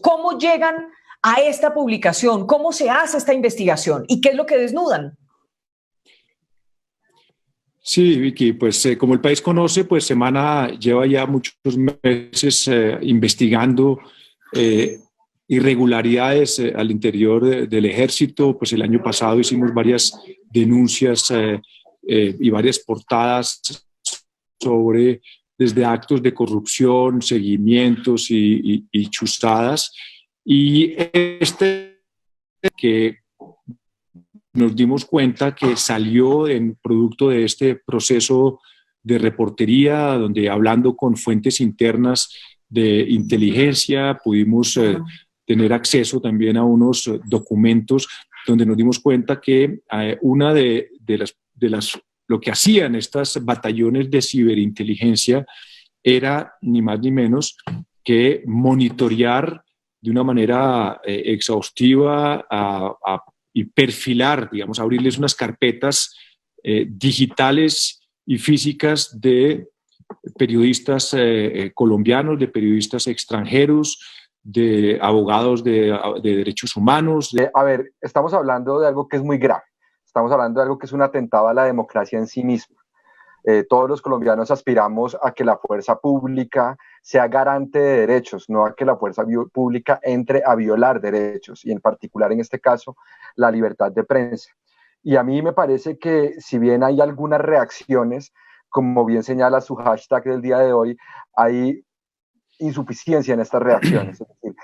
¿Cómo llegan a esta publicación? ¿Cómo se hace esta investigación? ¿Y qué es lo que desnudan? Sí, Vicky, pues como el país conoce, pues Semana lleva ya muchos meses investigando irregularidades al interior del ejército. Pues el año pasado hicimos varias denuncias y varias portadas sobre desde actos de corrupción, seguimientos y chuzadas. Y que nos dimos cuenta que salió en producto de este proceso de reportería, donde hablando con fuentes internas de inteligencia pudimos tener acceso también a unos documentos donde nos dimos cuenta que una de las lo que hacían estas batallones de ciberinteligencia era ni más ni menos que monitorear de una manera exhaustiva y perfilar, digamos, abrirles unas carpetas digitales y físicas de periodistas colombianos, de periodistas extranjeros, de abogados de derechos humanos. A ver, estamos hablando de algo que es muy grave. Estamos hablando de algo que es un atentado a la democracia en sí misma. Todos los colombianos aspiramos a que la fuerza pública sea garante de derechos, no a que la fuerza pública entre a violar derechos, y en particular en este caso, la libertad de prensa. Y a mí me parece que si bien hay algunas reacciones, como bien señala su hashtag del día de hoy, hay insuficiencia en estas reacciones. Es decir,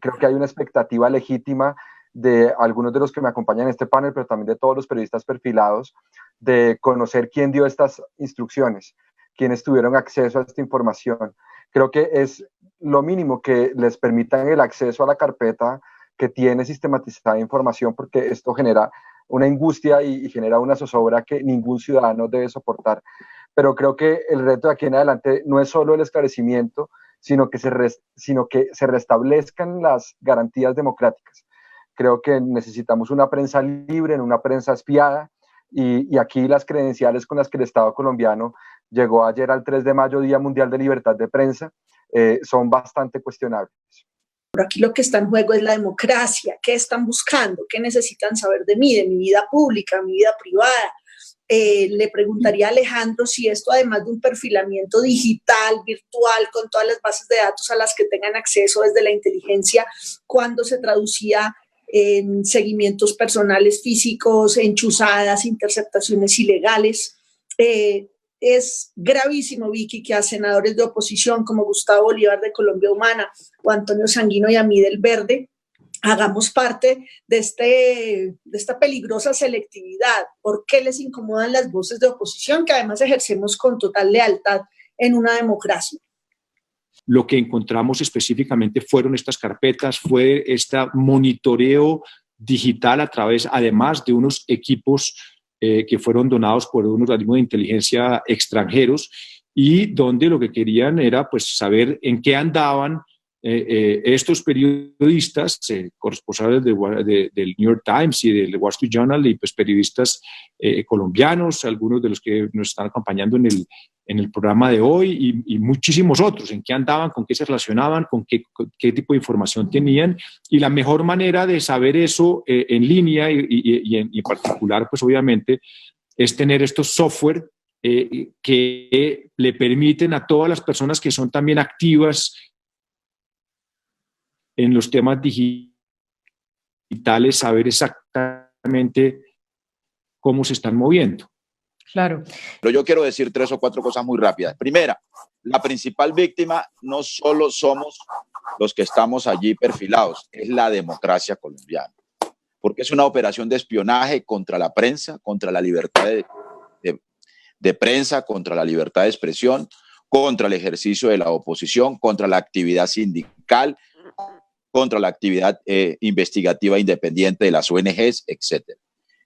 creo que hay una expectativa legítima de algunos de los que me acompañan en este panel, pero también de todos los periodistas perfilados, de conocer quién dio estas instrucciones, quiénes tuvieron acceso a esta información. Creo que es lo mínimo que les permitan el acceso a la carpeta que tiene sistematizada información, porque esto genera una angustia y genera una zozobra que ningún ciudadano debe soportar. Pero creo que el reto de aquí en adelante no es solo el esclarecimiento, sino que se restablezcan las garantías democráticas. Creo que necesitamos una prensa libre, no una prensa espiada, y aquí las credenciales con las que el Estado colombiano llegó ayer al 3 de mayo, Día Mundial de Libertad de Prensa, son bastante cuestionables. Pero aquí lo que está en juego es la democracia. ¿Qué están buscando? ¿Qué necesitan saber de mí, de mi vida pública, mi vida privada? Le preguntaría a Alejandro si esto, además de un perfilamiento digital, virtual, con todas las bases de datos a las que tengan acceso desde la inteligencia, ¿cuándo se traducía en seguimientos personales físicos, en chuzadas, interceptaciones ilegales? Es gravísimo, Vicky, que a senadores de oposición como Gustavo Bolívar de Colombia Humana o Antonio Sanguino y a mí del Verde hagamos parte de esta peligrosa selectividad. ¿Por qué les incomodan las voces de oposición que además ejercemos con total lealtad en una democracia? Lo que encontramos específicamente fueron estas carpetas, fue este monitoreo digital a través, además de unos equipos que fueron donados por unos organismos de inteligencia extranjeros, y donde lo que querían era pues saber en qué andaban estos periodistas, corresponsales del New York Times y del Wall Street Journal, y pues periodistas colombianos, algunos de los que nos están acompañando en el programa de hoy, y muchísimos otros, en qué andaban, con qué se relacionaban, con qué tipo de información tenían. Y la mejor manera de saber eso en línea y en particular, pues obviamente, es tener estos software que le permiten a todas las personas que son también activas en los temas digitales saber exactamente cómo se están moviendo. Claro. Pero yo quiero decir 3 o 4 cosas muy rápidas. Primera, la principal víctima no solo somos los que estamos allí perfilados, es la democracia colombiana, porque es una operación de espionaje contra la prensa, contra la libertad de prensa, contra la libertad de expresión, contra el ejercicio de la oposición, contra la actividad sindical, contra la actividad investigativa independiente de las ONGs, etc.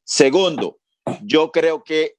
Segundo, yo creo que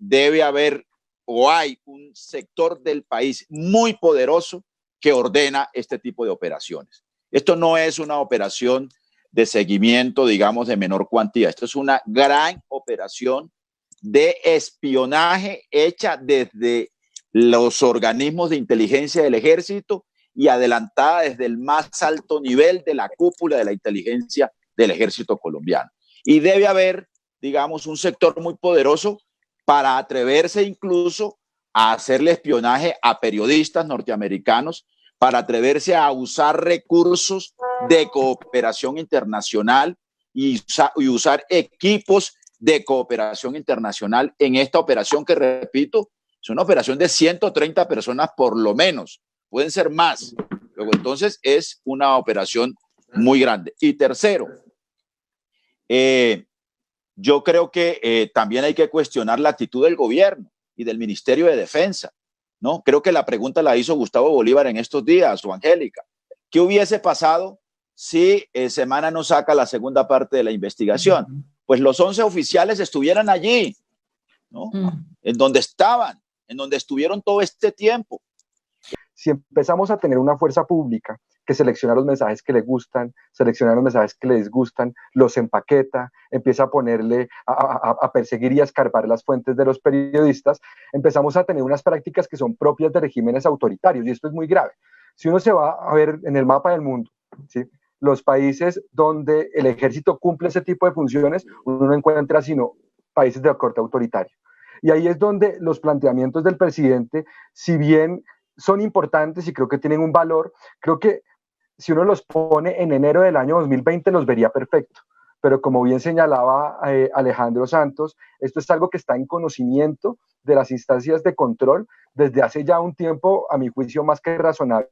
debe haber o hay un sector del país muy poderoso que ordena este tipo de operaciones. Esto no es una operación de seguimiento, digamos, de menor cuantía. Esto es una gran operación de espionaje hecha desde los organismos de inteligencia del ejército y adelantada desde el más alto nivel de la cúpula de la inteligencia del ejército colombiano. Y debe haber, digamos, un sector muy poderoso para atreverse incluso a hacerle espionaje a periodistas norteamericanos, para atreverse a usar recursos de cooperación internacional y usar equipos de cooperación internacional en esta operación que, repito, es una operación de 130 personas por lo menos, pueden ser más. Luego, entonces, es una operación muy grande. Y tercero, yo creo que también hay que cuestionar la actitud del gobierno y del Ministerio de Defensa, ¿no? Creo que la pregunta la hizo Gustavo Bolívar en estos días, o Angélica. ¿Qué hubiese pasado si Semana no saca la segunda parte de la investigación? Pues los 11 oficiales estuvieran allí, ¿no? En donde estaban, en donde estuvieron todo este tiempo. Si empezamos a tener una fuerza pública que selecciona los mensajes que le gustan, selecciona los mensajes que le disgustan, los empaqueta, empieza a ponerle, a perseguir y a escarbar las fuentes de los periodistas, empezamos a tener unas prácticas que son propias de regímenes autoritarios, y esto es muy grave. Si uno se va a ver en el mapa del mundo, ¿sí?, los países donde el ejército cumple ese tipo de funciones, uno no encuentra sino países de corte autoritario. Y ahí es donde los planteamientos del presidente, si bien son importantes y creo que tienen un valor, creo que si uno los pone en enero del año 2020 los vería perfecto. Pero como bien señalaba Alejandro Santos, esto es algo que está en conocimiento de las instancias de control desde hace ya un tiempo, a mi juicio, más que razonable.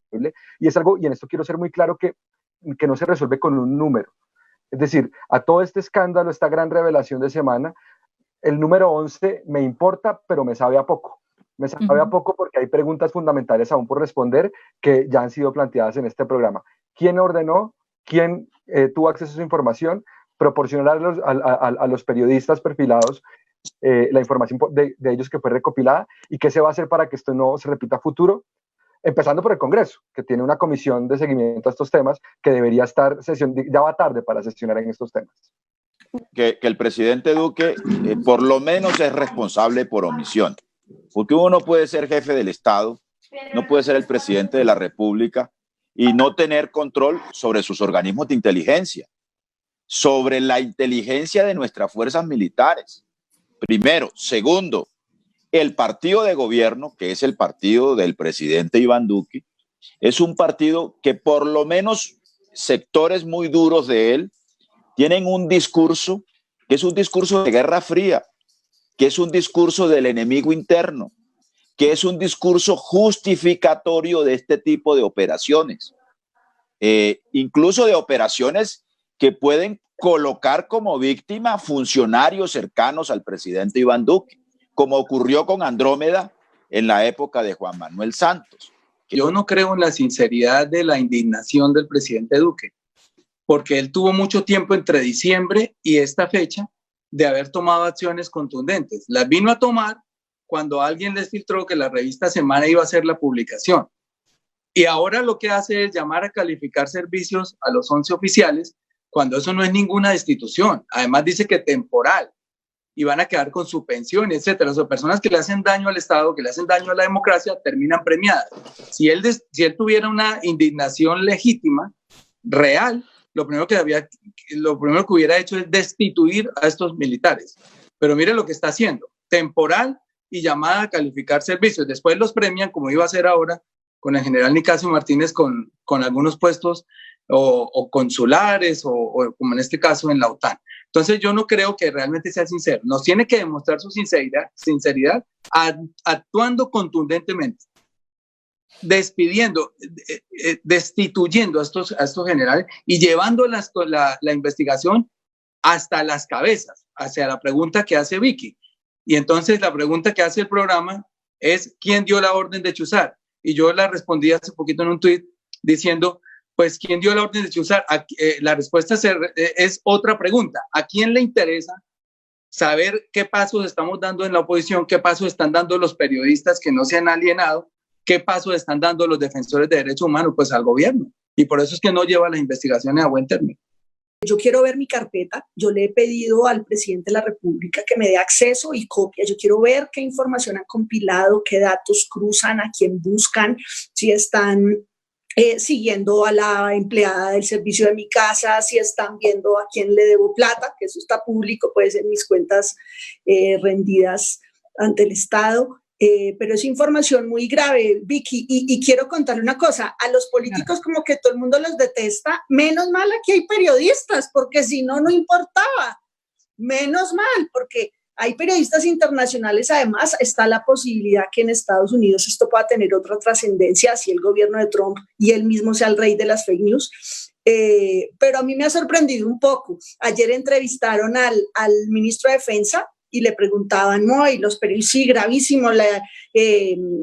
Y es algo, y en esto quiero ser muy claro, que no se resuelve con un número. Es decir, a todo este escándalo, esta gran revelación de Semana, el número 11 me importa, pero me sabe a poco. Me sabe a poco porque hay preguntas fundamentales aún por responder que ya han sido planteadas en este programa. ¿Quién ordenó? ¿Quién tuvo acceso a esa información? Proporcionar a los periodistas perfilados la información de ellos que fue recopilada, y qué se va a hacer para que esto no se repita a futuro, empezando por el Congreso, que tiene una comisión de seguimiento a estos temas que debería estar ya va tarde para sesionar en estos temas. Que el presidente Duque por lo menos es responsable por omisión, porque uno no puede ser jefe del Estado, no puede ser el presidente de la República y no tener control sobre sus organismos de inteligencia, sobre la inteligencia de nuestras fuerzas militares. Primero. Segundo, el partido de gobierno, que es el partido del presidente Iván Duque, es un partido que por lo menos sectores muy duros de él tienen un discurso que es un discurso de Guerra Fría, que es un discurso del enemigo interno, que es un discurso justificatorio de este tipo de operaciones, incluso de operaciones que pueden colocar como víctima funcionarios cercanos al presidente Iván Duque, como ocurrió con Andrómeda en la época de Juan Manuel Santos. Yo no creo en la sinceridad de la indignación del presidente Duque, porque él tuvo mucho tiempo entre diciembre y esta fecha de haber tomado acciones contundentes. Las vino a tomar cuando alguien les filtró que la revista Semana iba a hacer la publicación. Y ahora lo que hace es llamar a calificar servicios a los 11 oficiales, cuando eso no es ninguna destitución. Además dice que temporal, y van a quedar con su pensión, etcétera. O sea, personas que le hacen daño al Estado, que le hacen daño a la democracia, terminan premiadas. Si él tuviera una indignación legítima, real, lo primero que hubiera hecho es destituir a estos militares. Pero mire lo que está haciendo: temporal y llamada a calificar servicios. Después los premian, como iba a hacer ahora con el general Nicasio Martínez, con algunos puestos o consulares o como en este caso en la OTAN. Entonces yo no creo que realmente sea sincero. Nos tiene que demostrar su sinceridad actuando contundentemente, destituyendo a estos generales y llevando la investigación hasta las cabezas, hacia la pregunta que hace Vicky. Y entonces la pregunta que hace el programa es: ¿quién dio la orden de chuzar? Y yo la respondí hace poquito en un tuit diciendo: pues, ¿quién dio la orden de chuzar? La respuesta es otra pregunta. ¿A quién le interesa saber qué pasos estamos dando en la oposición? ¿Qué pasos están dando los periodistas que no se han alienado? ¿Qué pasos están dando los defensores de derechos humanos? Pues al gobierno. Y por eso es que no lleva las investigaciones a buen término. Yo quiero ver mi carpeta. Yo le he pedido al presidente de la República que me dé acceso y copia. Yo quiero ver qué información han compilado, qué datos cruzan, a quién buscan, si están siguiendo a la empleada del servicio de mi casa, si están viendo a quién le debo plata, que eso está público, puede ser mis cuentas rendidas ante el Estado. Pero es información muy grave, Vicky, y quiero contarle una cosa, a los políticos como que todo el mundo los detesta, menos mal aquí hay periodistas, porque si no, no importaba, menos mal, porque hay periodistas internacionales, además está la posibilidad que en Estados Unidos esto pueda tener otra trascendencia, si el gobierno de Trump y él mismo sea el rey de las fake news. Pero a mí me ha sorprendido un poco, ayer entrevistaron al ministro de Defensa, y le preguntaban, no, y los periodistas, sí, gravísimo,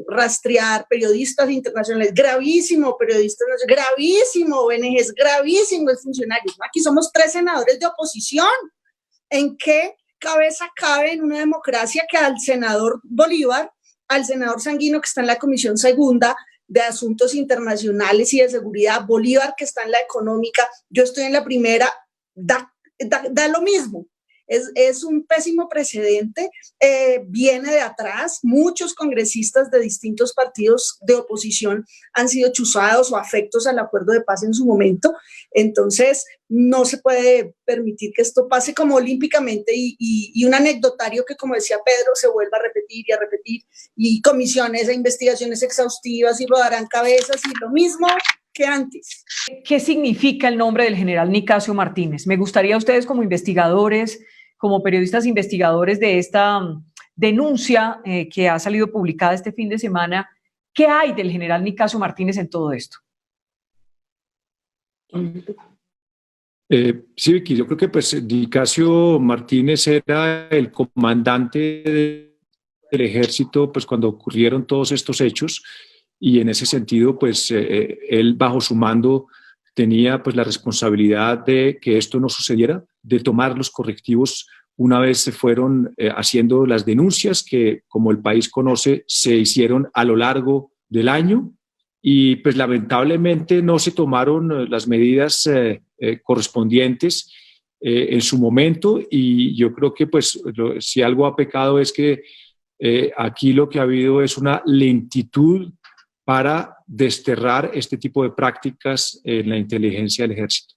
rastrear periodistas internacionales, gravísimo, periodistas, gravísimo, ONGs, gravísimo, los funcionarios. Aquí somos 3 senadores de oposición. ¿En qué cabeza cabe en una democracia que al senador Bolívar, al senador Sanguino, que está en la Comisión Segunda de Asuntos Internacionales y de Seguridad, Bolívar, que está en la Económica, yo estoy en la primera, da lo mismo? Es un pésimo precedente, viene de atrás, muchos congresistas de distintos partidos de oposición han sido chuzados o afectos al acuerdo de paz en su momento, entonces no se puede permitir que esto pase como olímpicamente y un anecdotario que, como decía Pedro, se vuelva a repetir y a repetir, y comisiones e investigaciones exhaustivas y rodarán cabezas y lo mismo que antes. ¿Qué significa el nombre del general Nicasio Martínez? Me gustaría a ustedes como investigadores, como periodistas investigadores de esta denuncia que ha salido publicada este fin de semana, ¿qué hay del general Nicasio Martínez en todo esto? Sí, Vicky, yo creo que pues Nicasio Martínez era el comandante del ejército pues cuando ocurrieron todos estos hechos, y en ese sentido pues él bajo su mando tenía pues la responsabilidad de que esto no sucediera, de tomar los correctivos una vez se fueron haciendo las denuncias que, como el país conoce, se hicieron a lo largo del año, y pues lamentablemente no se tomaron las medidas correspondientes en su momento, y yo creo que pues si algo ha pecado es que aquí lo que ha habido es una lentitud para desterrar este tipo de prácticas en la inteligencia del ejército.